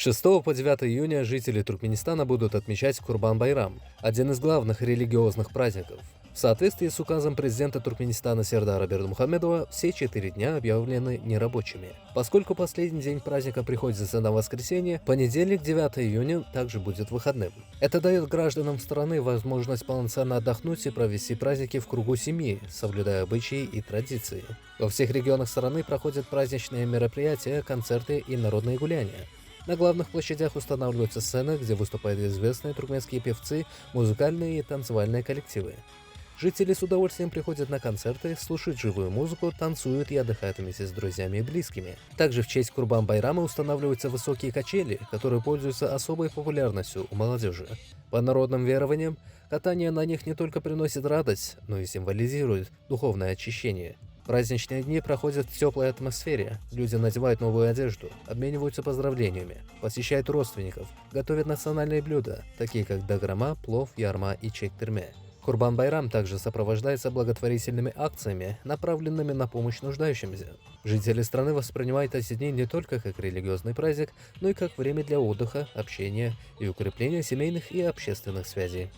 6 по 9 июня жители Туркменистана будут отмечать Курбан-Байрам, один из главных религиозных праздников. В соответствии с указом президента Туркменистана Сердара Бердымухамедова, все 4 дня объявлены нерабочими. Поскольку последний день праздника приходится на воскресенье, понедельник, 9 июня, также будет выходным. Это дает гражданам страны возможность полноценно отдохнуть и провести праздники в кругу семьи, соблюдая обычаи и традиции. Во всех регионах страны проходят праздничные мероприятия, концерты и народные гуляния. На главных площадях устанавливаются сцены, где выступают известные туркменские певцы, музыкальные и танцевальные коллективы. Жители с удовольствием приходят на концерты, слушают живую музыку, танцуют и отдыхают вместе с друзьями и близкими. Также в честь Курбан-Байрама устанавливаются высокие качели, которые пользуются особой популярностью у молодежи. По народным верованиям, катание на них не только приносит радость, но и символизирует духовное очищение. Праздничные дни проходят в теплой атмосфере, люди надевают новую одежду, обмениваются поздравлениями, посещают родственников, готовят национальные блюда, такие как даграма, плов, ярма и чек-тырме. Курбан-Байрам также сопровождается благотворительными акциями, направленными на помощь нуждающимся. Жители страны воспринимают эти дни не только как религиозный праздник, но и как время для отдыха, общения и укрепления семейных и общественных связей.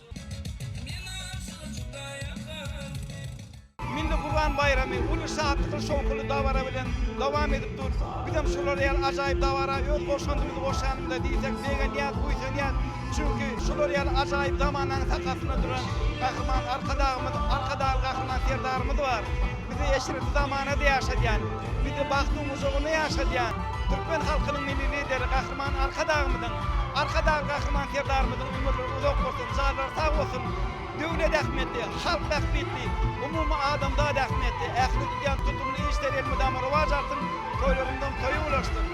Kurban Bayramı ulu saatlik şonkulu davara bilen devam edip dur. Bizim şular yer acayip davara öz boşandığımız boşanımda diyecek bege niyat buysa niyat. Çünkü şular yer acayip zamanın takasına duran kahraman arka dağ kahraman serdarımız var. Bizi eşreti zamanı da yaşayan, bizi baktığımız onu yaşayan. Türkmen halkının milli lideri kahraman arka dağ kahraman serdarımızın ömürleri uzak olsun, zarlar sağ olsun. Devlet rahmetli, halk rahmetli, umumi adam da rahmetli. Ahli dünyanın tutumlu işler elmi damı rıvac artın, toylarından toyu ulaştın.